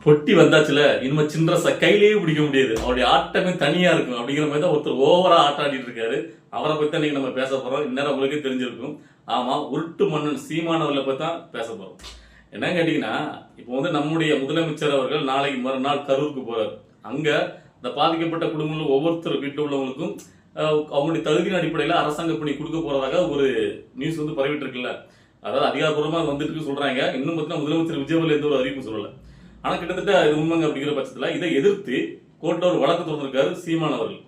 பொட்டி வந்தாச்சுல இனிமே சின்ரஸ கையிலேயே பிடிக்க முடியாது, அவருடைய ஆட்டமே தனியா இருக்கும் அப்படிங்கிற மாதிரி தான் ஒருத்தர் ஓவரா ஆட்டாடிட்டு இருக்காரு. அவரை பத்தி தான் இன்னைக்கு நம்ம பேச போறோம். இந்நேரம் உங்களுக்கே தெரிஞ்சிருக்கும். ஆமா, உருட்டு மன்னன் சீமானவர்களை பத்தி தான் பேச போறோம். என்னன்னு கேட்டீங்கன்னா, இப்போ வந்து நம்முடைய முதலமைச்சர் அவர்கள் நாளைக்கு மறுநாள் கரூருக்கு போறாரு. அங்க இந்த பாதிக்கப்பட்ட குடும்பங்கள் ஒவ்வொருத்தர் வீட்டில் உள்ளவங்களுக்கும் அவங்களுடைய தகுதியின் அடிப்படையில் அரசாங்க பணி கொடுக்க போறதாக ஒரு நியூஸ் வந்து பரவிட்டு இருக்குல்ல. அதாவது அதிகாரப்பூர்வமா வந்துட்டு சொல்றாங்க. இன்னும் பார்த்தீங்கன்னா முதலமைச்சர் விஜயவர்ல எந்த ஒரு அறிவிப்பு சொல்லல. ஆனா கிட்டத்தட்ட இது உண்மைங்க அப்படிங்கிற பட்சத்துல இதை எதிர்த்து கோர்ட்ல ஒரு வழக்கு தொடர்ந்திருக்காரு சீமான் அவர்கள்.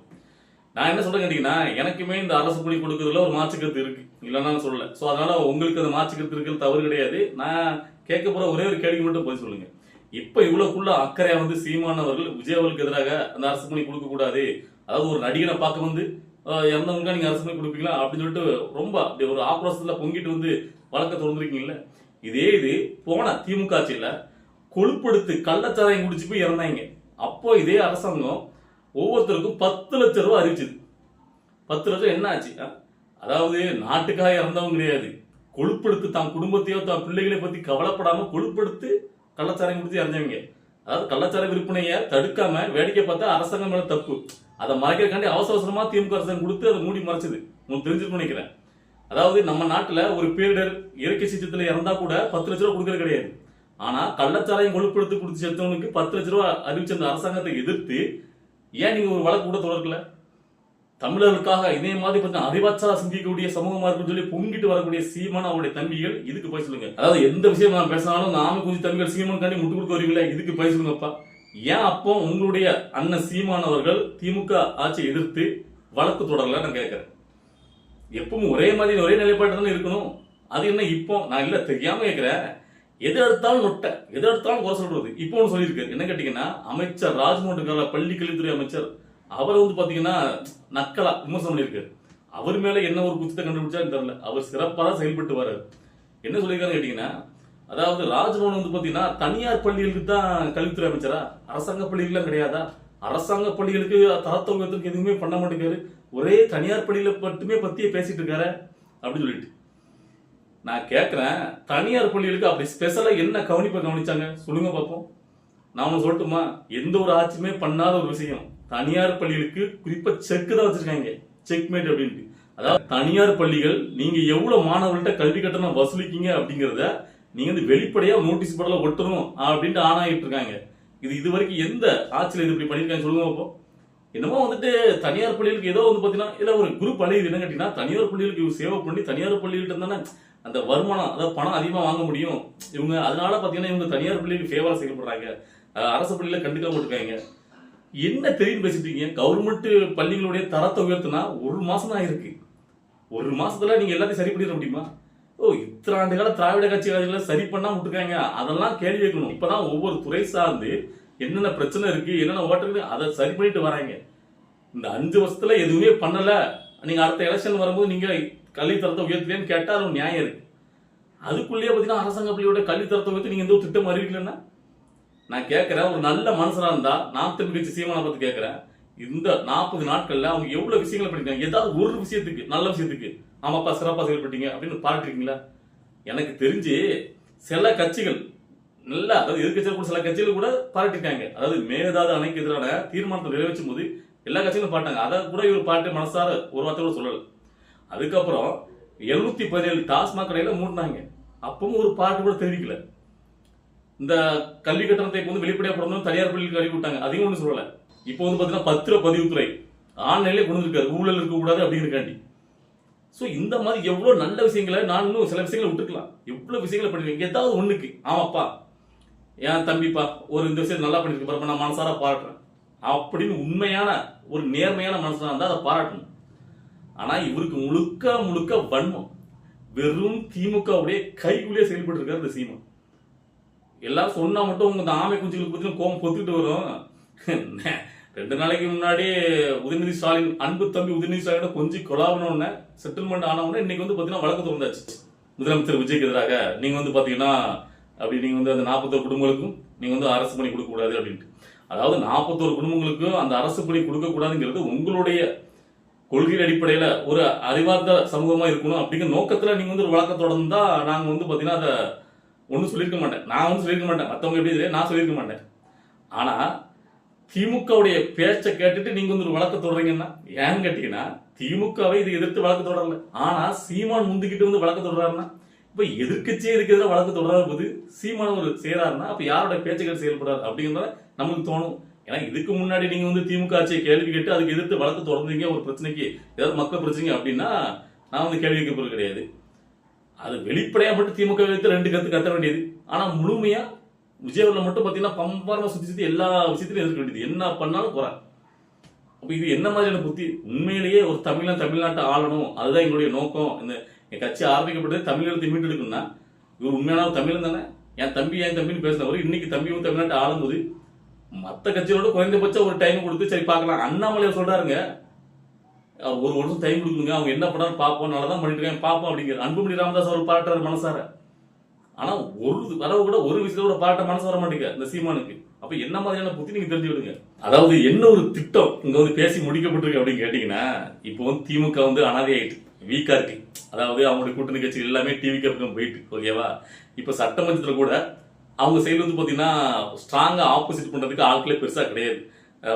நான் என்ன சொல்றேன் கேட்டீங்கன்னா, எனக்குமே இந்த அரசு பணி கொடுக்கறதுல ஒரு மாற்று கருத்து இருக்கு, இல்லைன்னு சொல்லல. சோ அதனால உங்களுக்கு அந்த மாற்று கருத்து இருக்கிறது தவறு கிடையாது. நான் கேட்க போற ஒரே ஒரு கேள்வி மட்டும் பதில் சொல்லுங்க. இப்ப இவ்வளவுக்குள்ள அக்கறையா வந்து சீமான் அவர்கள் விஜயவர்களுக்கு எதிராக அந்த அரசு பணி கொடுக்க கூடாது, அதாவது ஒரு நடிகனை பார்க்க வந்து இறந்தவங்க நீங்க அரசு பணி கொடுப்பீங்களா அப்படின்னு சொல்லிட்டு ரொம்ப அப்படி ஒரு ஆக்ரோஷத்துல பொங்கிட்டு வந்து வழக்க தொடர்ந்துருக்கீங்கல்ல. இதே இது போன திமுக ஆட்சியில கொழுப்படுத்து கள்ளச்சாராயம் குடிச்சு போய் இறந்தாங்க. அப்போ இதே அரசாங்கம் ஒவ்வொருத்தருக்கும் 10 லட்சம் ரூபாய் அறிவிச்சது. 10 லட்சம் என்ன ஆச்சு? அதாவது நாட்டுக்காக இறந்தவங்க கிடையாது, கொழுப்படுத்து தான் குடும்பத்தையோ தான் பிள்ளைகளை பத்தி கவலைப்படாம கொழுப்படுத்து கள்ளச்சாராயம் குடிச்சு இறந்தவங்க. அதாவது கள்ளச்சார விற்பனையை தடுக்காம வேடிக்கை பார்த்தா அரசாங்கம் மேல தப்பு. அதை மறைக்கிறக்காண்டி அவசர அவசரமா திமுக அரசாங்கம் கொடுத்து அதை மூடி மறைச்சது. உங்களுக்கு தெரிஞ்சுக்கணும்னு நினைக்கிறேன். அதாவது நம்ம நாட்டுல ஒரு பேரிடர் இயற்கை சீற்றத்துல இறந்தா கூட 10 லட்ச ரூபாய் கொடுக்கறது கிடையாது. ஆனா கள்ளச்சாராயம் கொழுப்படுத்து குடிச்சு செத்தவனுக்கு 10 லட்ச ரூபாய் அறிவிச்ச அந்த அரசாங்கத்தை எதிர்த்து ஏன் நீங்க ஒரு வழக்கு கூட தொடரல? தமிழர்களுக்காக இதே மாதிரி பார்த்தா அறிவாச்சாரா சிந்திக்கக்கூடிய சமூகமா இருக்குன்னு சொல்லி பொங்கிட்டு வரக்கூடிய சீமான் அவருடைய தம்பிகள் இதுக்கு போய் சொல்லுங்க. அதாவது எந்த விஷயம் நான் பேசினாலும் நாம கொஞ்சம் தம்பிகள் சீமான் காண்டி முட்டு கொடுக்க வரீங்களா, இதுக்கு போய் சொல்லுங்கப்பா. ஏன் அப்போ உங்களுடைய அண்ணன் சீமான் அவர்கள் திமுக ஆட்சியை எதிர்த்து வழக்கு தொடரல நான் கேட்கிறேன். எப்பவும் ஒரே மாதிரி ஒரே நிலைப்பாடு தானே இருக்கணும். அது என்ன இப்போ நான் இல்ல தெரியாம கேட்கிறேன். எது எடுத்தாலும் நொட்டை, எது எடுத்தாலும் குறை சொல்றது. இப்போ ஒன்று சொல்லியிருக்காரு. என்ன கேட்டீங்கன்னா, அமைச்சர் ராஜ்மோகன் பள்ளி கல்வித்துறை அமைச்சர் அவர் வந்து பாத்தீங்கன்னா நக்கலா விமர்சனம் பண்ணியிருக்காரு. அவர் மேல என்ன ஒரு குற்றத்தை கண்டுபிடிச்சான்னு தெரியல. அவர் சிறப்பாக தான் செயல்பட்டு வர்றாரு. என்ன சொல்லியிருக்காருன்னு கேட்டீங்கன்னா, அதாவது ராஜ்மோகன் வந்து பாத்தீங்கன்னா தனியார் பள்ளிகளுக்கு தான் கல்வித்துறை அமைச்சரா, அரசாங்க பள்ளிகள்லாம் கிடையாதா? அரசாங்க பள்ளிகளுக்கு தரத்தை உயர்த்துக்கு எதுவுமே பண்ண மாட்டேங்காரு, ஒரே தனியார் பள்ளியில மட்டுமே பத்தியே பேசிட்டு இருக்காரு அப்படின்னு சொல்லிட்டு நான் கேட்கிறேன். தனியார் பள்ளிகளுக்கு அப்படி ஸ்பெஷலா என்ன கவனிச்சாங்க சொல்லுங்க பார்ப்போம். நான் ஒன்று சொல்லட்டுமா? எந்த ஒரு ஆட்சியுமே பண்ணாத ஒரு விஷயம், தனியார் பள்ளிகளுக்கு குறிப்பா செக் தான் வச்சிருக்காங்க, செக்மேட் அப்படின்ட்டு. அதாவது தனியார் பள்ளிகள் நீங்க எவ்வளவு மாணவர்கள்ட்ட கல்வி கட்டணம் வசூலிக்கீங்க அப்படிங்கறத நீங்க வந்து வெளிப்படையா நோட்டீஸ் போர்டுல ஒட்டணும் அப்படின்ட்டு ஆனாயிட்டு இருக்காங்க. இது வரைக்கும் எந்த ஆட்சியில் இது இப்படி பண்ணிருக்காங்க சொல்லுங்க பார்ப்போம். என்னமோ வந்துட்டு தனியார் பள்ளிகளுக்கு ஏதோ வந்து பாத்தீங்கன்னா இல்ல ஒரு குரூப் அழியுது. என்ன கேட்டீங்கன்னா, தனியார் பள்ளிகளுக்கு சேவை பண்ணி தனியார் பள்ளிகள்ட்ட தானே அந்த வருமானம், அதாவது பணம் அதிகமா வாங்க முடியும் இவங்க. அதனால பாத்தீங்கன்னா இவங்க தனியார் பள்ளிகளுக்கு ஃபேவரா செயல்படுறாங்க, அரசு பள்ளியில கண்டுக்காம இருக்காங்க. என்ன தெரியும் பேசிட்டீங்க? கவர்மெண்ட் பள்ளிகளுடைய தரத்தை உயர்த்தினா 1 மாசம் தான் இருக்கு. 1 மாசத்துல நீங்க எல்லாத்தையும் சரி பண்ணிட முடியுமா? இத்தனை ஆண்டு கால திராவிட கட்சிகளை சரி பண்ணா விட்டுருக்காங்க. அதெல்லாம் கேள்வி வைக்கணும். இப்பதான் ஒவ்வொரு துறை சார்ந்து என்னென்ன பிரச்சனை இருக்கு, என்னென்ன ஓட்டுருக்கு அதை சரி பண்ணிட்டு வராங்க. இந்த 5 வருஷத்துல எதுவுமே பண்ணல, நீங்க அடுத்த எலெக்ஷன் வரும்போது நீங்க கல்வி தரத்தை உயர்த்தலன்னு கேட்டா அது நியாயம் இருக்கு. அதுக்குள்ளேயே பாத்தீங்கன்னா அரசாங்க பள்ளியோட கல்வி தரத்தை உயர்த்தி நீங்க எந்த ஒரு திட்டம் அறிவிக்கலன்னா நான் கேட்கிறேன். ஒரு நல்ல மனுஷனா இருந்தா நாம் திரும்பி கட்சி சீமானை பத்தி கேட்கிறேன். இந்த 40 நாட்கள்ல அவங்க எவ்வளவு விஷயங்களை பண்ணிருக்காங்க? ஏதாவது ஒரு விஷயத்துக்கு, நல்ல விஷயத்துக்கு ஆமாப்பா சிறப்பா செயல்பட்டீங்க அப்படின்னு பாராட்டிருக்கீங்களா? எனக்கு தெரிஞ்சு சில கட்சிகள் நல்லா, அதாவது எதிர்கட்சியில் கூட சில கட்சிகள் கூட பாராட்டிருக்காங்க. அதாவது மேகதாது அணைக்கு எதிரான தீர்மானத்தை நிறைவேற்றும் போது எல்லா கட்சிகளும் பாட்டாங்க. அதை கூட இவர் பாட்டு மனசார ஒரு வார்த்தை கூட சொல்லல. அதுக்கப்புறம் 717 டாஸ்மாக் கடையில மூடினாங்க. அப்பவும் ஒரு பாட்டு கூட தெரிவிக்கல. இந்த கல்வி கட்டணத்தை வந்து வெளிப்படையா போடணும் தனியார் பள்ளிக்கு கல்வி விட்டாங்க, அதையும் ஒண்ணு சொல்லல. இப்போ வந்து பாத்தீங்கன்னா பத்திரப்பதிவுத்துறை ஆன்லைன்ல கொண்டு வந்திருக்காரு, ஊழல் இருக்கக்கூடாது அப்படிங்கிறக்காண்டி. சோ இந்த மாதிரி எவ்வளவு நல்ல விஷயங்களை, நான் இன்னும் சில விஷயங்களை விட்டுருக்கலாம், எவ்வளவு விஷயங்களை பண்ணிருக்கீங்க. ஏதாவது ஒண்ணுக்கு ஆமாப்பா என் தம்பிப்பா ஒரு இந்த விஷயம் நல்லா பண்ணிருக்கு பாருப்பா, நான் மனசார பாராட்டுறேன் அப்படின்னு உண்மையான ஒரு நேர்மையான மனசா இருந்தா அதை பாராட்டணும். ஆனா இவருக்கு முழுக்க முழுக்க வன்மம், வெறும் திமுகவுடைய கைக்குள்ளேயே செயல்பட்டு இருக்காரு இந்த சீமான். எல்லாரும் சொன்னா மட்டும் உங்க ஆமை குஞ்சுகளுக்கு பத்தி கோபம் பொத்துக்கிட்டு வரும். 2 நாளைக்கு முன்னாடி உதயநிதி ஸ்டாலின், அன்பு தம்பி உதயநிதி ஸ்டாலின் கொஞ்சம் கொலாபன செட்டில்மெண்ட் ஆனவுடனே இன்னைக்கு வந்து பாத்தீங்கன்னா வழக்கு தொடர்ந்தாச்சு முதலமைச்சர் விஜய்க்கு எதிராக. நீங்க வந்து பாத்தீங்கன்னா அப்படி நீங்க வந்து அந்த 41 குடும்பங்களுக்கும் நீங்க வந்து அரசு பணி கொடுக்க கூடாது அப்படின்ட்டு. அதாவது 41 குடும்பங்களுக்கும் அந்த அரசு பணி கொடுக்க கூடாதுங்கிறது உங்களுடைய கொள்கை அடிப்படையில ஒரு அறிவார்ந்த சமூகமா இருக்கணும் அப்படிங்கிற நோக்கத்துல நீங்க வந்து ஒரு வழக்க தொடர்ந்து தான் நாங்க வந்து பாத்தீங்கன்னா அதை ஒன்னும் சொல்லியிருக்க மாட்டேன். நான் வந்து சொல்லியிருக்க மாட்டேன், மற்றவங்க எப்படி நான் சொல்லியிருக்க மாட்டேன். ஆனா திமுகவுடைய பேச்சை கேட்டுட்டு நீங்க வந்து ஒரு வழக்கு தொடர்றீங்கன்னா ஏன்னு கேட்டீங்கன்னா திமுகவை இது எதிர்த்து வழக்கு தொடரல. ஆனா சீமான் முந்திக்கிட்டு வந்து வழக்கு தொடர்றாருன்னா இப்ப எதிர்க்கட்சியே இருக்கிறதுல வழக்கு தொடராத போது சீமான ஒரு செய்யறாருன்னா அப்ப யாரோட பேச்சுக்கள் செயல்படாது அப்படிங்கிறத நமக்கு தோணும். ஏன்னா இதுக்கு முன்னாடி நீங்க வந்து திமுக ஆட்சியை கேள்வி கேட்டு அதுக்கு எதிர்த்து வழக்கு தொடர்ந்தீங்க ஒரு பிரச்சனைக்கு ஏதாவது மக்கள் பிரச்சனைங்க அப்படின்னா நான் வந்து கேள்வி கேட்பது கிடையாது. அது வெளிப்படையா மட்டும் திமுக எதிர்த்து 2 கருத்து கத்த வேண்டியது. ஆனா முழுமையா விஜயவரில் மட்டும் பாத்தீங்கன்னா பம்பாரமா சுத்தி எல்லா விஷயத்திலும் எதிர்க்க வேண்டியது. என்ன பண்ணாலும் குறை. அப்ப இது என்ன மாதிரியான புத்தி? உண்மையிலேயே ஒரு தமிழ்நாட்டை ஆளணும், அதுதான் எங்களுடைய நோக்கம். என் கட்சி ஆரம்பிக்கப்பட்டது தமிழகத்தை மீட்டெடுக்கணும்னா இவர் உண்மையான தமிழன் தானே. என் தம்பின்னு பேசினவர் இன்னைக்கு தம்பியும் தமிழ்நாட்டை ஆளும்போது மற்ற கட்சியோட குறைந்தபட்சம் ஒரு டைம் கொடுத்து சரி பார்க்கலாம். அண்ணாமலையார் சொல்றாருங்க, ஒரு வருஷம் டைம் கொடுக்குங்க, அவங்க என்ன பண்ணாலும் பார்ப்போம், நல்லதான் பண்ணிட்டு இருக்காங்க பார்ப்போம் அப்படிங்கிற அன்புமணி ராமதாஸ் அவர் பாராட்டுறாரு மனசார. ஆனா ஒரு தடவை கூட ஒரு விஷயத்த கூட பாராட்ட மனசு வர மாட்டேங்க இந்த சீமானுக்கு. அப்ப என்ன மாதிரியான புத்தி நீங்க தெரிஞ்சு விடுங்க. அதாவது என்ன ஒரு திட்டம் இங்க வந்து பேசி முடிக்கப்பட்டிருக்கு அப்படின்னு கேட்டீங்கன்னா, இப்போ வந்து திமுக வந்து அனாதை ஆயிட்டு வீக்கா இருக்கு. அதாவது அவங்களுடைய கூட்டணி கட்சிகள் எல்லாமே டிவி பக்கம் போயிட்டு ஓகேவா. இப்ப சட்டமன்றத்துல கூட அவங்க சைடு வந்து பாத்தீங்கன்னா ஸ்ட்ராங்கா ஆப்போசிட் பண்றதுக்கு ஆட்களே பெருசா கிடையாது.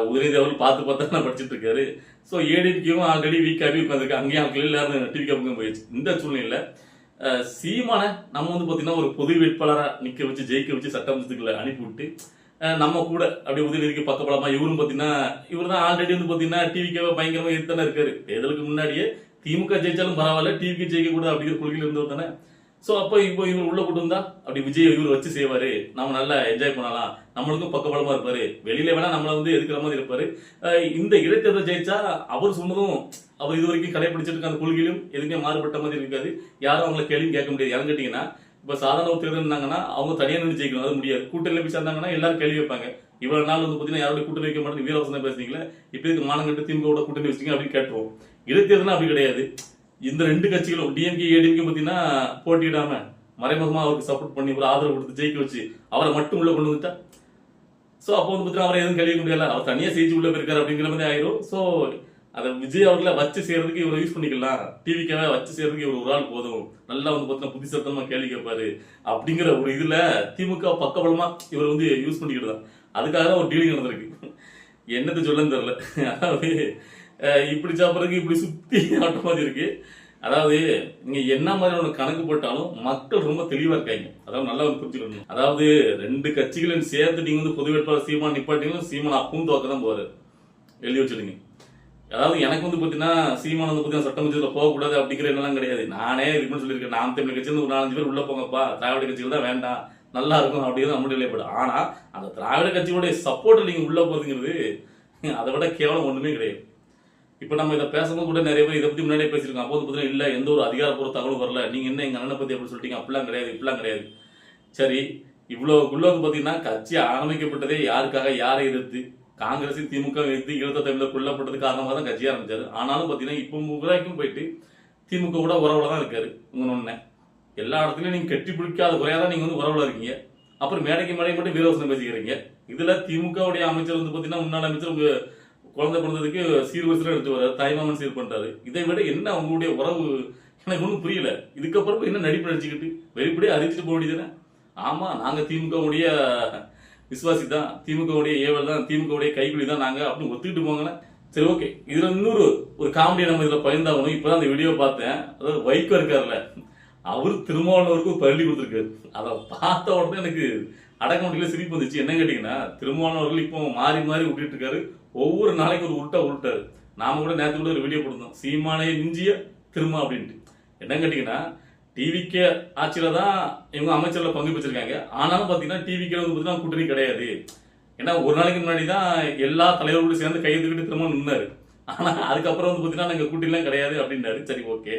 உதயநிதி அவர்கள் பார்த்து தான் படிச்சுட்டு இருக்காரு. ஸோ ஏடிபிக்கும் ஆல்ரெடி வீக்காகவே உட்காந்துருக்கு, அங்கேயும் ஆட்கள் எல்லாரும் டிவி பக்கம் போயிடுச்சு. இந்த சூழ்நிலையில சீமான நம்ம வந்து பாத்தீங்கன்னா ஒரு பொது வேட்பாளரா நிக்க வச்சு ஜெயிக்க வச்சு சட்டமன்றத்துக்குள்ள அனுப்பிவிட்டு நம்ம கூட அப்படியே உதயநிதிக்கு பக்கபலமா இவரும் பாத்தீங்கன்னா இவர் தான் ஆல்ரெடி வந்து பாத்தீங்கன்னா டிவிக்காக பயங்கரமா எதிர்த்தானே இருக்காரு. தேர்தலுக்கு முன்னாடியே திமுக ஜெயிச்சாலும் பரவாயில்ல டிவிக்கு ஜெயிக்க கூடாது அப்படிங்கிற கொள்கையில் இருந்தவர் தானே. சோ அப்போ இப்போ இவர் உள்ள கூட்டு வந்தா அப்படி விஜய் இவர் வச்சு செய்வாரு, நம்ம நல்லா என்ஜாய் பண்ணலாம், நம்மளுக்கும் பக்கபலமா இருப்பாரு, வெளியில வேணா நம்மள வந்து எதுக்குற மாதிரி இருப்பாரு. இந்த இடைத்தேர்தல் ஜெயிச்சா அவர் சொன்னதும் அவர் இது வரைக்கும் கடைபிடிச்சிருக்க அந்த கொள்கையிலும் எதுவுமே மாறுபட்ட மாதிரி இருக்காது. யாரும் அவங்களை கேள்வி கேட்க முடியாது. யாரும் கேட்டீங்கன்னா இப்ப சாதாரண ஒரு தேர்தல் இருந்தாங்கன்னா அவங்க தனியா நின்று ஜெயிக்கணும், அது முடியாது. கூட்டணியில போய் சேர்ந்தாங்கன்னா எல்லாரும் கேள்வி வைப்பாங்க. இவ்வளவு நாள் வந்து பாத்தீங்கன்னா யாரோட கூட்டணி வைக்க மாட்டேங்க வீரவசனம் பேசுறீங்களா, இப்ப இதுக்கு மானங்கட்டு திமுக கூட்டணி வச்சிங்க அப்படின்னு கேட்டுருவோம். இடைத்தேர்தல் அப்படி கிடையாது. இந்த 2 கட்சிகளும் டிஎம்கே ஏடிஎம்கே பாத்தீங்கன்னா போட்டியிடாம மறைமுகமா அவருக்கு சப்போர்ட் பண்ணி ஒரு ஆதரவு கொடுத்து ஜெயிக்க வச்சு அவரை மட்டும் உள்ள கொண்டு வந்துட்டா சோ அப்போ வந்து பாத்தீங்கன்னா அவரை எதுவும் கேள்வி முடியல, அவர் தனியா செஞ்சு உள்ள போயிருக்காரு அப்படிங்கிற மாதிரி ஆயிரும். சோ அதை விஜய் அவர்களை வச்சு செய்யறதுக்கு இவரை யூஸ் பண்ணிக்கலாம், டிவிக்காக வச்சு செய்யறதுக்கு இவர் ஒரு ஆள் போதும், நல்லா வந்து பாத்தீங்கன்னா புத்திசத்தமா கேள்வி கேட்பாரு அப்படிங்கிற ஒரு இதுல திமுக பக்கபலமா இவர் வந்து யூஸ் பண்ணிக்கிட்டு அதுக்காக தான் ஒரு டீலிங் நடந்திருக்கு. என்னது சொல்லன்னு தெரியல. அதாவது இப்படி சாப்பிட்றதுக்கு இப்படி சுத்தி ஆட்ட மாதிரி இருக்கு. அதாவது நீங்க என்ன மாதிரியான கணக்கு போட்டாலும் மக்கள் ரொம்ப தெளிவா இருக்காங்க. அதாவது நல்லா வந்து புரிஞ்சுக்கணும். அதாவது 2 கட்சிகளும் சேர்த்து நீங்க வந்து பொது வேட்பாளர் சீமான் நிப்பாட்டிங்களும் சீமான் அப்பவும் தோக்க தான் போவாரு, எழுதி வச்சிருங்க. அதாவது எனக்கு வந்து பாத்தீங்கன்னா சீமான் வந்து பாத்தீங்கன்னா சட்டமன்றத்துல போகக்கூடாது அப்படிங்கிற எண்ணெல்லாம் கிடையாது. நானே இருக்குன்னு சொல்லியிருக்கேன். நாம் தமிழ் கட்சி ஒரு 4-5 பேர் உள்ள போங்கப்பா, திராவிட கட்சிகள் தான் வேண்டாம், நல்லா இருக்கும் அப்படின்னு நம்மளுடைய நிலைப்பாடு. ஆனா அந்த திராவிட கட்சியோட சப்போர்ட் நீங்க உள்ள போறதுங்கிறது அதை விட கேவலம் ஒண்ணுமே கிடையாது. இப்ப நம்ம இதை பேசும்போது கூட நிறைய பேர் இதை பத்தி முன்னாடியே பேசிருக்கோம். அப்போ வந்து பாத்தீங்கன்னா இல்ல எந்த ஒரு அதிகாரப்பூர்வ தகவலும் வரல, நீங்க என்ன எங்க அண்ணனை பத்தி எப்படி சொல்லிட்டீங்க, அப்படிலாம் கிடையாது இப்படிலாம் கிடையாது. சரி, இவ்வளவுக்குள்ள வந்து பாத்தீங்கன்னா கட்சி ஆரம்பிக்கப்பட்டதே யாருக்காக, யாரை எதிர்த்து, காங்கிரஸ் திமுக எதிர்த்து ஈழத்த தமிழர் கொல்லப்பட்டது காரணமாக தான் கட்சி ஆரம்பிச்சாரு. ஆனாலும் பாத்தீங்கன்னா இப்போ வரைக்கும் போயிட்டு திமுக கூட உறவுல தான் இருக்காரு. உங்க எல்லா இடத்துலயும் நீங்க கட்டி பிடிக்காத குறையாதான் நீங்க வந்து உறவுல இருக்கீங்க. அப்புறம் மேடைக்கு மேடை மட்டும் வீரவசனம் பேசிக்கிறீங்க. இதுல திமுகவுடைய அமைச்சர் வந்து பாத்தீங்கன்னா முன்னாள் அமைச்சர் உங்க குழந்தை பிறந்ததுக்கு சீர்வரிசையில எடுத்து வர்றாரு, தாய்மாமன் சீர் பண்றாரு. இதை விட என்ன உங்களுடைய உறவு எனக்கு ஒன்றும் புரியல. இதுக்கப்புறம் என்ன நடிப்பு நடிச்சுக்கிட்டு வெளிப்படையே அறிவிச்சுட்டு போக வேண்டியதுதானே. ஆமா நாங்க திமுகவுடைய விசுவாசி தான், திமுகவுடைய ஏவல் தான், திமுகவுடைய கைக்குலி தான் நாங்க அப்படின்னு ஒத்துக்கிட்டு போங்களேன். சரி ஓகே. இதுல இன்னொரு ஒரு காமெடியை நம்ம இதுல பயந்தாகணும். இப்பதான் அந்த வீடியோ பார்த்தேன். அதாவது வைகோ இருக்காருல்ல, அவரு திருமாவளவருக்கு பள்ளி கொடுத்துருக்காரு. அதை பார்த்த உடனே எனக்கு அடக்க முடியல, சிரிப்பு வந்துச்சு. என்ன கேட்டீங்கன்னா திருமாவளவர்கள் இப்போ மாறி மாறி விட்டுட்டு இருக்காரு. ஒவ்வொரு நாளைக்கு ஒரு உருட்டாரு. நாம கூட நேரத்து கூட ஒரு வீடியோ போட்டிருந்தோம், சீமானையை மிஞ்சிய திருமா அப்படின்ட்டு. என்ன கேட்டீங்கன்னா டிவிகே ஆட்சியில தான் இவங்க அமைச்சர்ல பங்கு பெற்றிருக்காங்க. ஆனாலும் பாத்தீங்கன்னா டிவிகே வந்து பாத்தீங்கன்னா கூட்டணி கிடையாது. ஏன்னா ஒரு நாளைக்கு முன்னாடி தான் எல்லா தலைவர்களோடு சேர்ந்து கையெழுத்துக்கிட்டு திரும்ப நின்னாரு. ஆனா அதுக்கப்புறம் வந்து பாத்தீங்கன்னா நாங்க கூட்டணிலாம் கிடையாது அப்படின்னாரு. சரி ஓகே.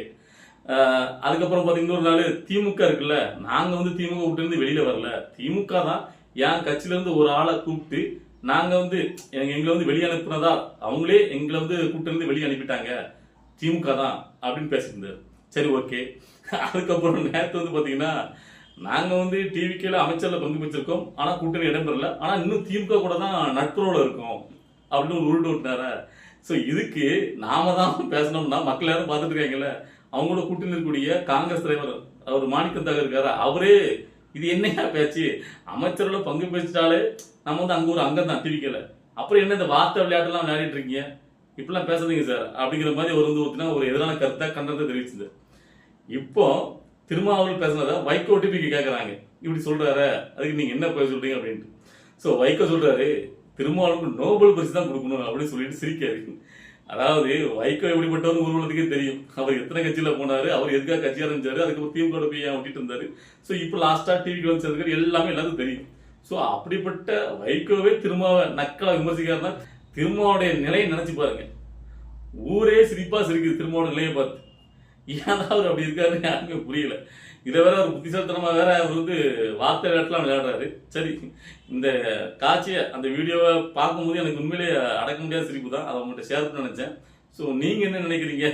அதுக்கப்புறம் பாத்தீங்கன்னா ஒரு நாள் திமுக இருக்குல்ல, நாங்க வந்து திமுக விட்டு இருந்து வெளியில வரல, திமுக தான் என் கட்சியில இருந்து ஒரு ஆளை கூப்பிட்டு நாங்க வந்து எங்களை வந்து வெளியே அனுப்புனதா அவங்களே எங்களை வந்து கூப்பிட்டு இருந்து வெளியே அனுப்பிட்டாங்க, திமுக தான் அப்படின்னு பேசியிருந்தாரு. சரி ஓகே. அதுக்கப்புறம் நேற்று வந்து பாத்தீங்கன்னா நாங்க வந்து டிவிகேல அமைச்சர்ல பங்கு பெற்றிருக்கோம், ஆனா கூட்டணி இடம்பெறல, ஆனா இன்னும் திமுக கூட தான் நட்புறவுல இருக்கும் அப்படின்னு ஒரு உருட்டு விட்டார. சோ இதுக்கு நாம தான் பேசணும்னா மக்கள் யாரும் பார்த்துட்டு இருக்காங்கல்ல, அவங்களோட கூட்டணி இருக்கக்கூடிய காங்கிரஸ் தலைவர் அவர் மாணிக்கத்தாக இருக்காரு, அவரே இது என்னையா பேச்சு? அமைச்சரோட பங்கு பேசிட்டாலே நம்ம வந்து அங்க ஒரு அங்கம் தான் டிவிக்கல. அப்புறம் என்ன இந்த வார்த்தை விளையாட்டுலாம் விளையாடிட்டு இருக்கீங்க? இப்படிலாம் பேசாதீங்க சார் அப்படிங்கிற மாதிரி ஒரு வந்து ஊத்தினா ஒரு எதிரான கருத்தை கண்டனத்தை தெரிவிச்சது. இப்போ திருமாவளவன் பேசுனதை வைகோ டிவிக்கு கேட்கறாங்க. இப்படி சொல்றாரு, அதுக்கு நீங்க என்ன பேச சொல்றீங்க அப்படின்ட்டு. ஸோ வைகோ சொல்றாரு, திருமாவளவனுக்கு நோபல் பரிசு தான் கொடுக்கணும் அப்படின்னு சொல்லிட்டு சிரிக்காரு. அதாவது வைகோ எப்படிப்பட்டவரும் ஊர்வலத்துக்கே தெரியும். அவர் எத்தனை கட்சியில போனாரு, அவர் எதுக்காக கட்சி ஆரம்பிச்சாரு, அதுக்கு திமுக போய் ஒட்டிட்டு இருந்தாரு. ஸோ இப்போ லாஸ்டா டிவிக்கு வந்து சேர்ந்துக்காரு, எல்லாமே எல்லாத்துக்கும் தெரியும். ஸோ அப்படிப்பட்ட வைகோவே திருமாவை நக்கலா விமர்சிக்காருன்னா திருமாவுடைய நிலையை நினைச்சு பாருங்க. ஊரே சிரிப்பா சிரிக்குது திருமாவோட நிலையை பார்த்து. ஏன் அவர் அப்படி இருக்காருன்னு யாருமே புரியல. இதை வேற ஒரு புத்திசாலித்தனமா வேற அவர் வந்து வார்த்தை விளையாட்டுலாம் விளையாடுறாரு. சரி, இந்த காட்சியை அந்த வீடியோவை பார்க்கும்போது எனக்கு உண்மையிலேயே அடக்க முடியாத சிரிப்பு தான். அதை உங்கள்கிட்ட ஷேர் பண்ண நினைச்சேன். ஸோ நீங்க என்ன நினைக்கிறீங்க?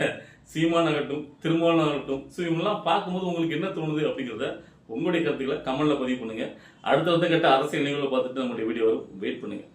சீமான் ஆகட்டும், திருமாவளவன் ஆகட்டும், ஸோ இவங்கெல்லாம் பார்க்கும்போது உங்களுக்கு என்ன தோணுது அப்படிங்கிறத உங்களுடைய கருத்துக்களை கமெண்ட்ல பதிவு பண்ணுங்க. அடுத்தடுத்த கட்ட அரசியல் நிகழ்வுகளை பார்த்துட்டு நம்மளுடைய வீடியோவை வெயிட் பண்ணுங்க.